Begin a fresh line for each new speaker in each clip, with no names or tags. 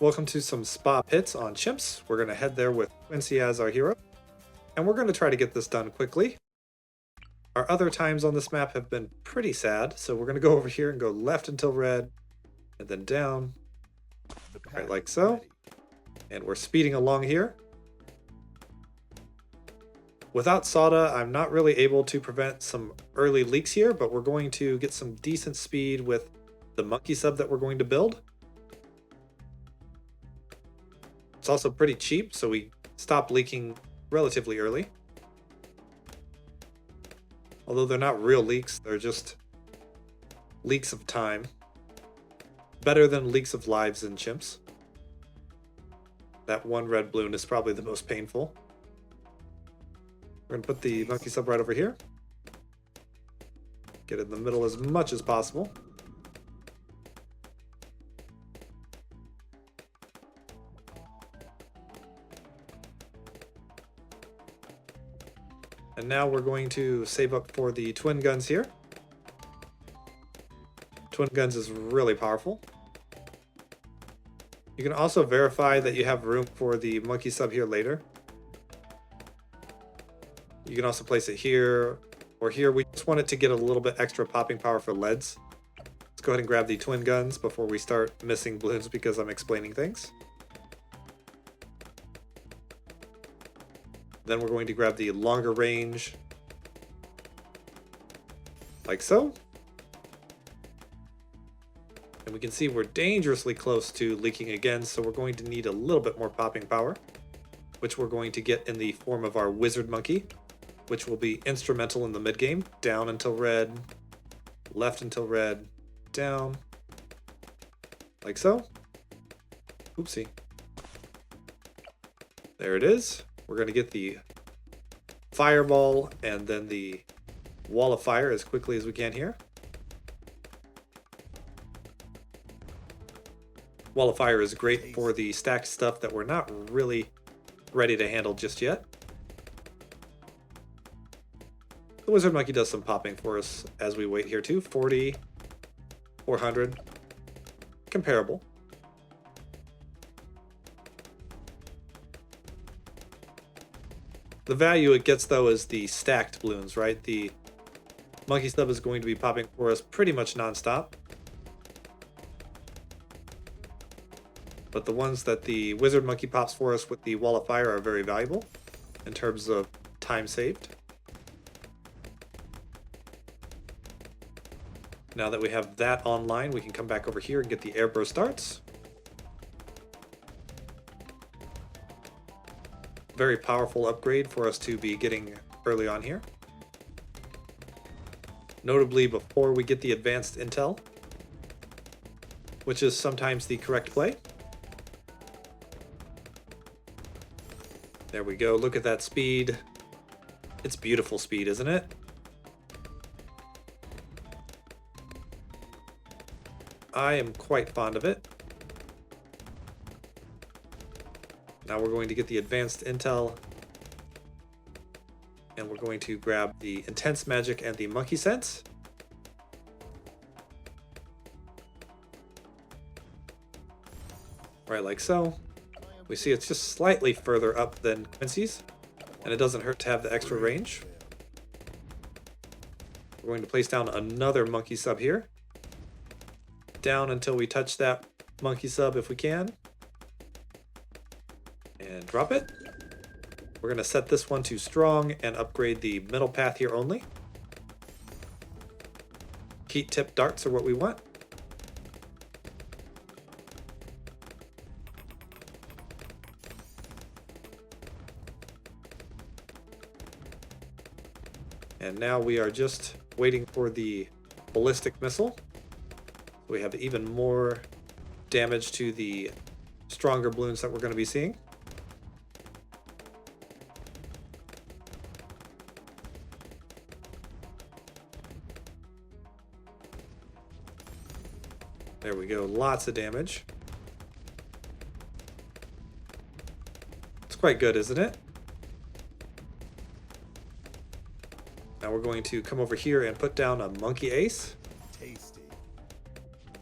Welcome to some spa pits on Chimps. We're going to head there with Quincy as our hero, and we're going to try to get this done quickly. Our other times on this map have been pretty sad, so we're going to go over here and go left until red, and then down, right like so. And we're speeding along here. Without Soda, I'm not really able to prevent some early leaks here, but we're going to get some decent speed with the monkey sub that we're going to build. It's also pretty cheap, so we stop leaking relatively early. Although they're not real leaks, they're just leaks of time. Better than leaks of lives in Chimps. That one red balloon is probably the most painful. We're going to put the monkey sub right over here. Get it in the middle as much as possible. And now we're going to save up for the twin guns here. Twin guns is really powerful. You can also verify that you have room for the monkey sub here later. You can also place it here or here. We just want it to get a little bit extra popping power for leads. Let's go ahead and grab the twin guns before we start missing balloons because I'm explaining things. Then we're going to grab the longer range, like so. And we can see we're dangerously close to leaking again, so we're going to need a little bit more popping power, which we're going to get in the form of our wizard monkey, which will be instrumental in the mid game. Down until red, left until red, down, like so. Oopsie. There it is. We're going to get the fireball and then the wall of fire as quickly as we can here. Wall of fire is great for the stacked stuff that we're not really ready to handle just yet. The wizard monkey does some popping for us as we wait here too. 40, 400, comparable. The value it gets though is the stacked balloons, right? The monkey sub is going to be popping for us pretty much non-stop. But the ones that the wizard monkey pops for us with the wall of fire are very valuable in terms of time saved. Now that we have that online, we can come back over here and get the airburst starts. Very powerful upgrade for us to be getting early on here. Notably before we get the advanced intel, which is sometimes the correct play. There we go, look at that speed. It's beautiful speed, isn't it? I am quite fond of it. Now we're going to get the advanced intel, and we're going to grab the intense magic and the monkey sense. Right, like so. We see it's just slightly further up than Quincy's, and it doesn't hurt to have the extra range. We're going to place down another monkey sub here. Down until we touch that monkey sub if we can. And drop it. We're going to set this one to strong and upgrade the middle path here only. Heat tip darts are what we want. And now we are just waiting for the ballistic missile. We have even more damage to the stronger balloons that we're going to be seeing. There we go, lots of damage. It's quite good, isn't it? Now we're going to come over here and put down a monkey ace. Tasty.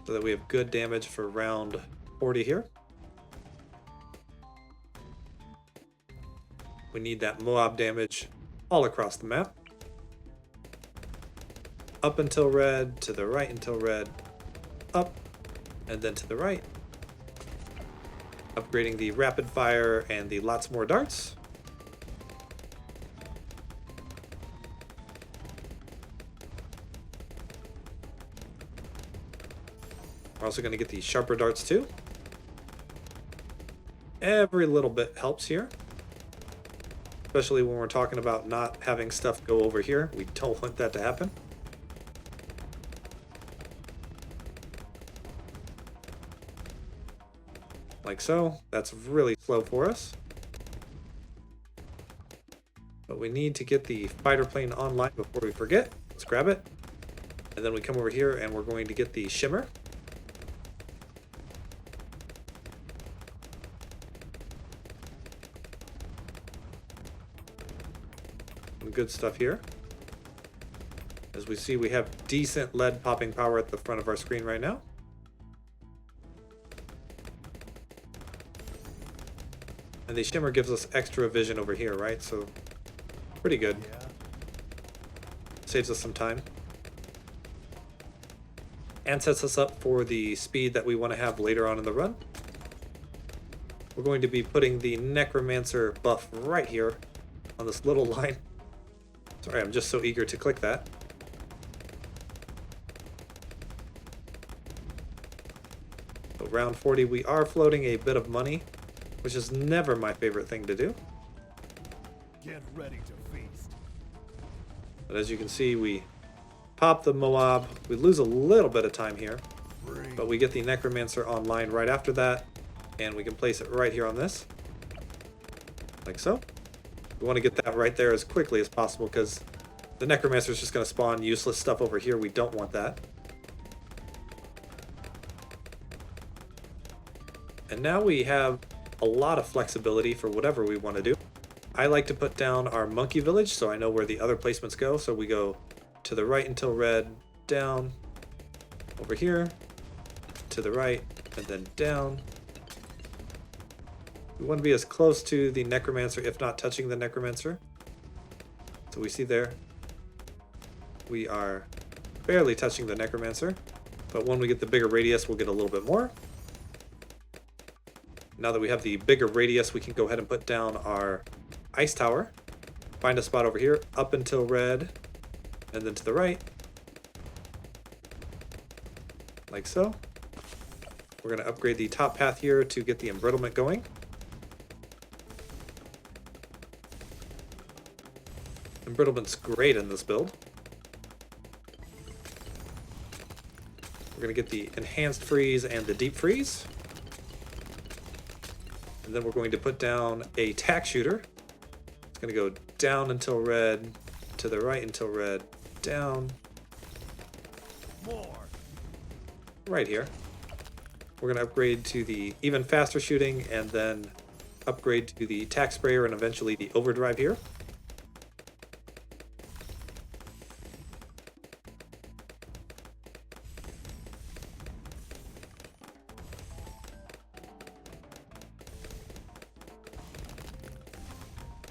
So that we have good damage for round 40 here. We need that Moab damage all across the map. Up until red, to the right until red, up, and then to the right. Upgrading the rapid fire and the lots more darts. We're also going to get the sharper darts too. Every little bit helps here. Especially when we're talking about not having stuff go over here. We don't want that to happen. Like so. That's really slow for us. But we need to get the fighter plane online before we forget. Let's grab it. And then we come over here and we're going to get the shimmer. Some good stuff here. As we see, we have decent lead popping power at the front of our screen right now. And the shimmer gives us extra vision over here, right? So, pretty good. Yeah. Saves us some time. And sets us up for the speed that we want to have later on in the run. We're going to be putting the Necromancer buff right here on this little line. Sorry, I'm just so eager to click that. So round 40, we are floating a bit of money, which is never my favorite thing to do.
Get ready to feast.
But as you can see, we pop the Moab. We lose a little bit of time here, but we get the Necromancer online right after that, and we can place it right here on this, like so. We want to get that right there as quickly as possible because the Necromancer is just going to spawn useless stuff over here. We don't want that. And now we have a lot of flexibility for whatever we want to do. I like to put down our monkey village so I know where the other placements go. So we go to the right until red, down, over here, to the right, and then down. We want to be as close to the Necromancer, if not touching the Necromancer. So we see there, we are barely touching the Necromancer, but when we get the bigger radius, we'll get a little bit more. Now that we have the bigger radius, we can go ahead and put down our ice tower. Find a spot over here, up until red, and then to the right, like so. We're going to upgrade the top path here to get the embrittlement going. Embrittlement's great in this build. We're going to get the enhanced freeze and the deep freeze. And then we're going to put down a tack shooter. It's going to go down until red, to the right until red, down.
More.
Right here. We're going to upgrade to the even faster shooting and then upgrade to the tack sprayer and eventually the overdrive here.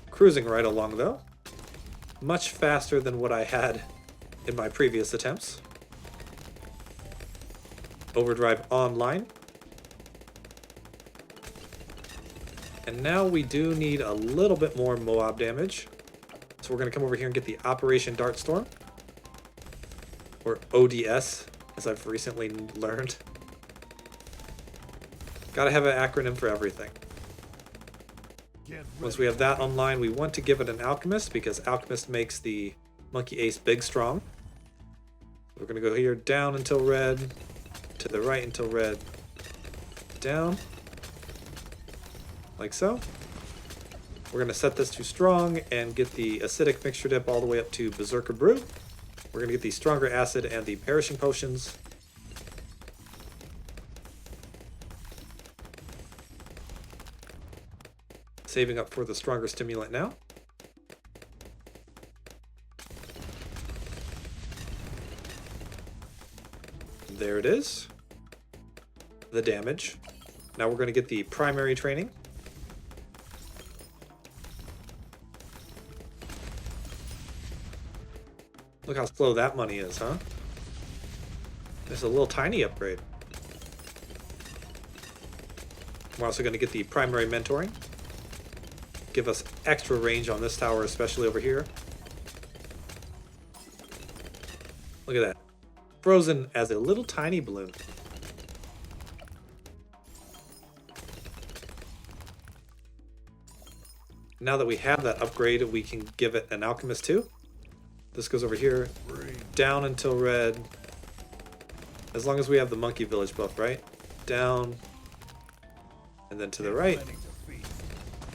Cruising right along though. Much faster than what I had in my previous attempts. Overdrive online. And now we do need a little bit more Moab damage. So we're going to come over here and get the Operation Dartstorm. Or ODS, as I've recently learned. Gotta have an acronym for everything. Once we have that online, we want to give it an Alchemist because Alchemist makes the Monkey Ace big strong. We're going to go here down until red, to the right until red, down, like so. We're going to set this to strong and get the acidic mixture dip all the way up to Berserker Brew. We're going to get the stronger acid and the perishing potions. Saving up for the stronger stimulant now. There it is. The damage. Now we're going to get the primary training. Look how slow that money is, huh? There's a little tiny upgrade. We're also going to get the primary mentoring. Give us extra range on this tower, especially over here. Look at that. Frozen as a little tiny balloon. Now that we have that upgrade, we can give it an alchemist too. This goes over here, down until red. As long as we have the monkey village buff, right? Down, and then to the right.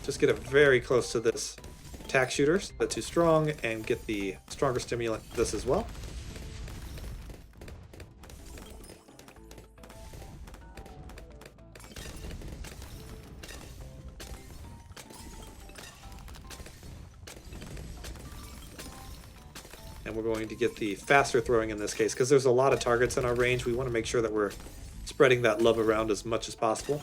Just get it very close to this attack shooters, but too strong, and get the stronger stimulant this as well. And we're going to get the faster throwing in this case, because there's a lot of targets in our range. We want to make sure that we're spreading that love around as much as possible.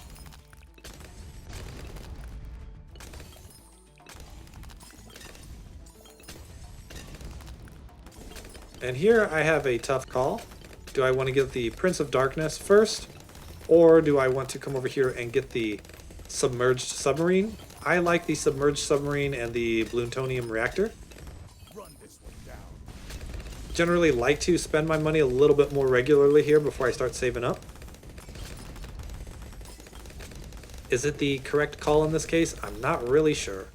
And here I have a tough call. Do I want to get the Prince of Darkness first, or do I want to come over here and get the submerged submarine? I like the submerged submarine and the plutonium reactor. Generally like to spend my money a little bit more regularly here before I start saving up. Is it the correct call in this case? I'm not really sure.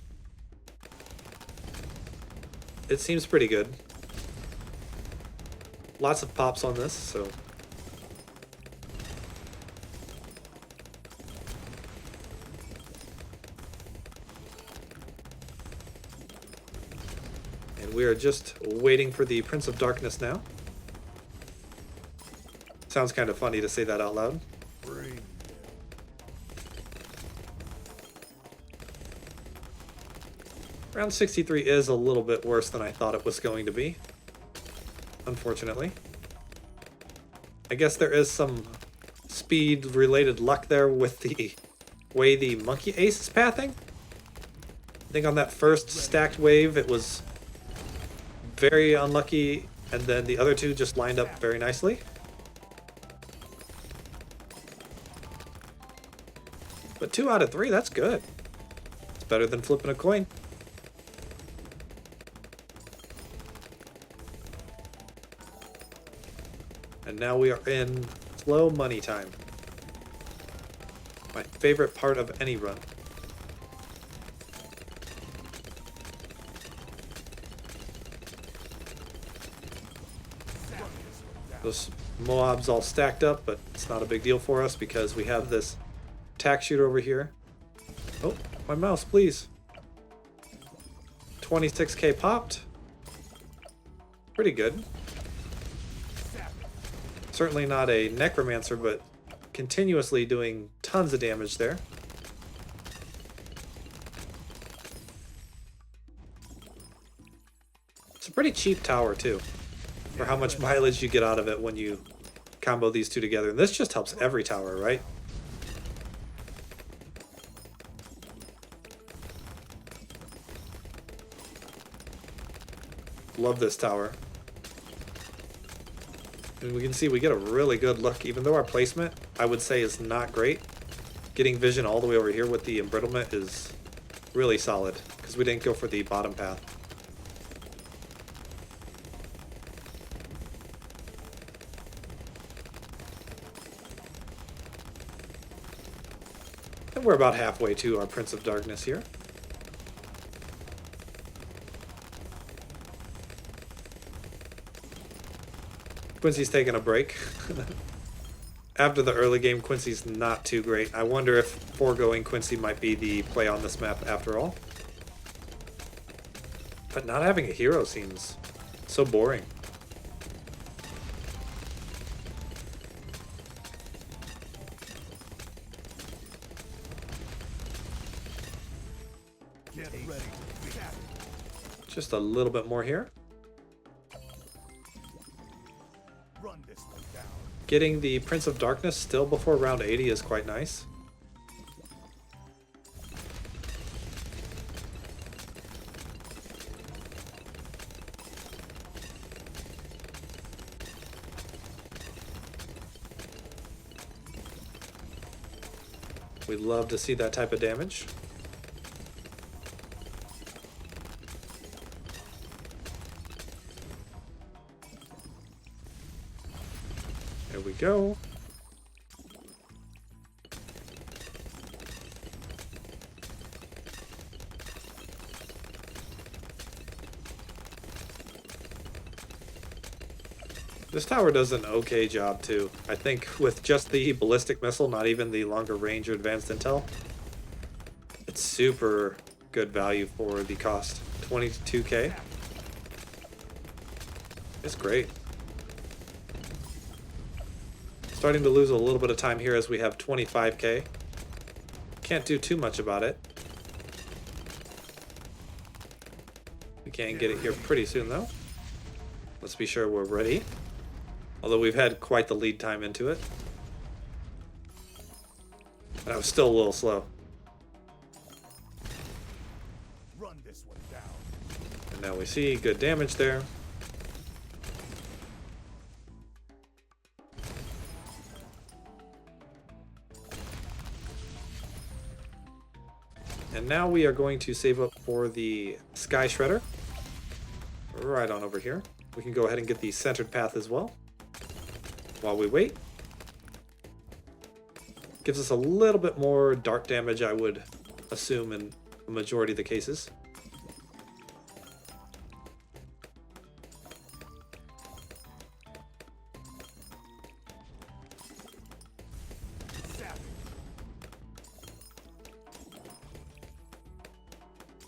It seems pretty good. Lots of pops on this, so... And we are just waiting for the Prince of Darkness now. Sounds kind of funny to say that out loud. Round 63 is a little bit worse than I thought it was going to be. Unfortunately. I guess there is some speed-related luck there with the way the monkey ace is pathing. I think on that first stacked wave it was very unlucky, and then the other two just lined up very nicely. But 2 out of 3, that's good. It's better than flipping a coin. And now we are in slow money time. My favorite part of any run. Those Moabs all stacked up, but it's not a big deal for us because we have this attack shooter over here. Oh, my mouse, please. 26k popped. Pretty good. Certainly not a necromancer, but continuously doing tons of damage there. It's a pretty cheap tower too, for how much mileage you get out of it when you combo these two together. And this just helps every tower, right? Love this tower. And we can see we get a really good look, even though our placement, I would say, is not great. Getting vision all the way over here with the embrittlement is really solid, because we didn't go for the bottom path. And we're about halfway to our Prince of Darkness here. Quincy's taking a break. After the early game, Quincy's not too great. I wonder if foregoing Quincy might be the play on this map after all. But not having a hero seems so boring.
Get ready.
Just a little bit more here.
Run this one down.
Getting the Prince of Darkness still before round 80 is quite nice. We love to see that type of damage. There we go. This tower does an okay job too. I think with just the ballistic missile, not even the longer range or advanced intel, it's super good value for the cost. 22k. It's great. Starting to lose a little bit of time here as we have 25k. Can't do too much about it. We can get it here pretty soon though. Let's be sure we're ready. Although we've had quite the lead time into it. But I was still a little slow.
Run this one down.
And now we see good damage there. And now we are going to save up for the Sky Shredder. Right on over here. We can go ahead and get the centered path as well. While we wait. Gives us a little bit more dart damage, I would assume, in the majority of the cases.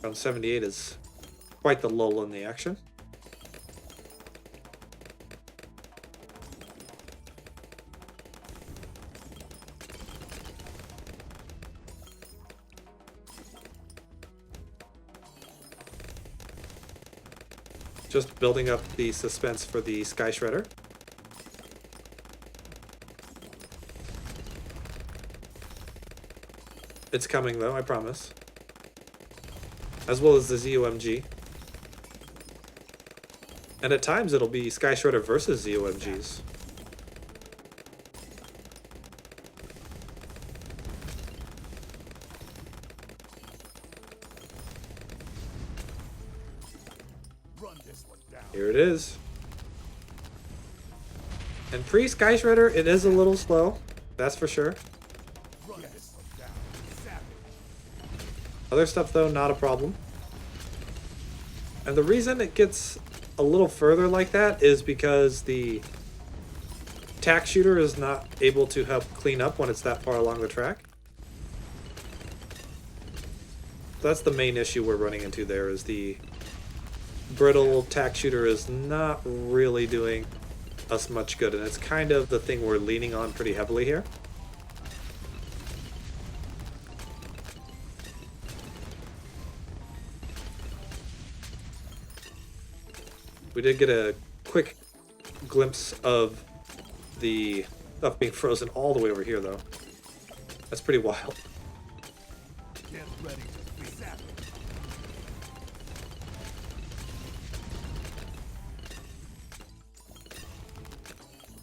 Round 78 is quite the lull in the action. Just building up the suspense for the Sky Shredder. It's coming though, I promise. As well as the ZOMG. And at times it'll be Sky Shredder versus ZOMGs. Here it is. And pre-Sky Shredder, it is a little slow. That's for sure. Other stuff, though, not a problem. And the reason it gets a little further like that is because the tack shooter is not able to help clean up when it's that far along the track. That's the main issue we're running into there, is the brittle tack shooter is not really doing us much good, and it's kind of the thing we're leaning on pretty heavily here. We did get a quick glimpse of the stuff being frozen all the way over here, though. That's pretty wild.
Get ready to be savage.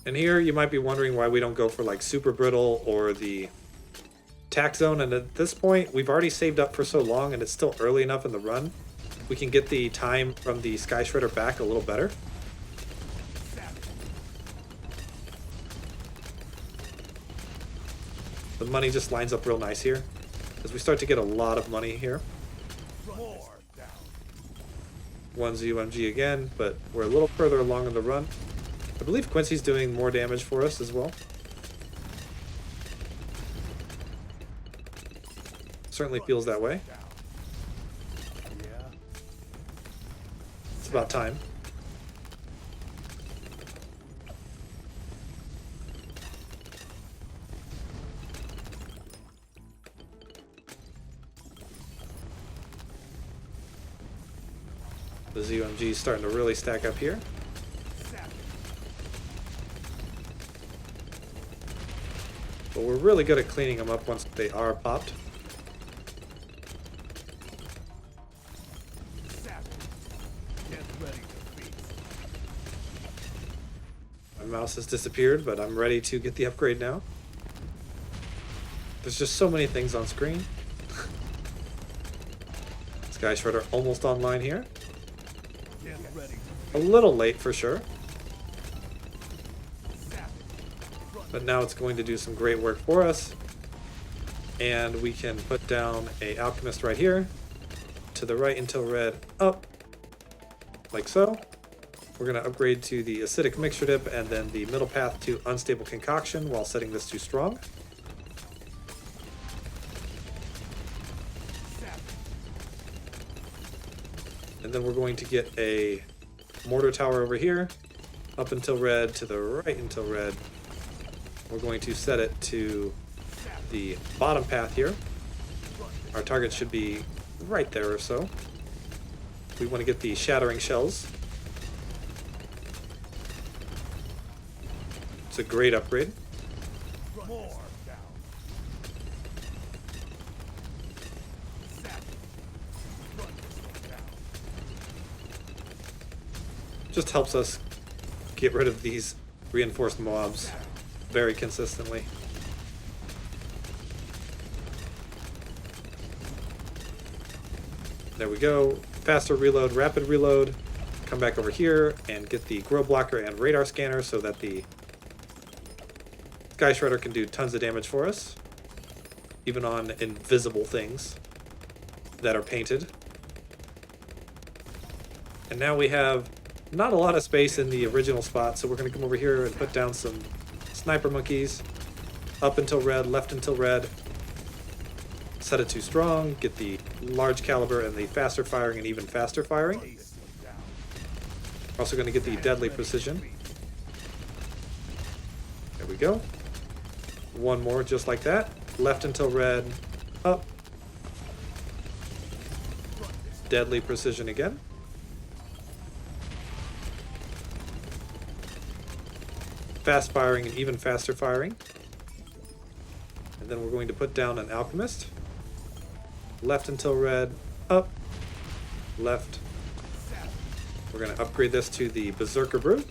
And here you might be wondering why we don't go for like super brittle or the tack zone, and at this point we've already saved up for so long and it's still early enough in the run. We can get the time from the Sky Shredder back a little better. The money just lines up real nice here as we start to get a lot of money here. One ZUMG again, but we're a little further along in the run. I believe Quincy's doing more damage for us as well. Certainly feels that way. It's about time. The ZUMG is starting to really stack up here. But we're really good at cleaning them up once they are popped. My mouse has disappeared, but I'm ready to get the upgrade now. There's just so many things on screen. Sky Shredder almost online here.
Get ready.
A little late for sure. But now it's going to do some great work for us. And we can put down a Alchemist right here. To the right until red, up. Like so. We're going to upgrade to the Acidic Mixture Dip and then the middle path to Unstable Concoction while setting this to strong. And then we're going to get a Mortar Tower over here. Up until red, to the right until red. We're going to set it to the bottom path here. Our target should be right there or so. We want to get the Shattering Shells. It's a great upgrade.
More down. Run this one down.
Just helps us get rid of these reinforced mobs very consistently. There we go. Faster reload, rapid reload. Come back over here and get the Grow Blocker and Radar Scanner so that the Sky Shredder can do tons of damage for us. Even on invisible things that are painted. And now we have not a lot of space in the original spot, so we're going to come over here and put down some Sniper Monkeys. Up until red, left until red. Set it to strong, get the large caliber and the faster firing and even faster firing. We're also going to get the deadly precision. There we go. One more just like that. Left until red, up. Deadly precision again. Fast firing and even faster firing. And then we're going to put down an Alchemist. Left until red, up, left. We're going to upgrade this to the Berserker Brew.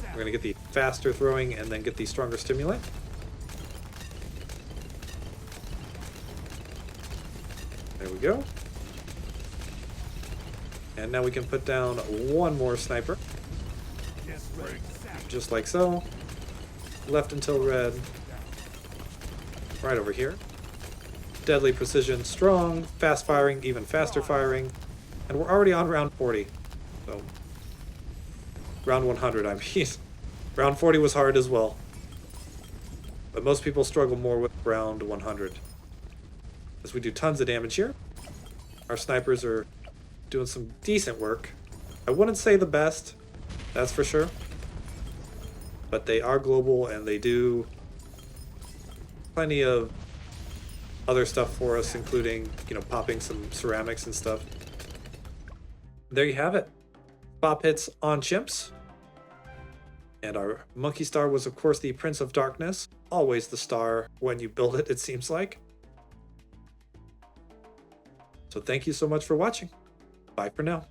We're going to get the faster throwing and then get the stronger stimulant. There we go. And now we can put down one more sniper. Just like so. Left until red. Right over here. Deadly precision, strong, fast firing, even faster firing. And we're already on round 40. So, round 100, I mean. Round 40 was hard as well. But most people struggle more with round 100. As we do tons of damage here. Our snipers are doing some decent work. I wouldn't say the best, that's for sure. But they are global and they do plenty of other stuff for us, including, popping some ceramics and stuff. There you have it. Pop hits on Chimps. And our Monkey Star was, of course, the Prince of Darkness. Always the star when you build it, it seems like. So thank you so much for watching. Bye for now.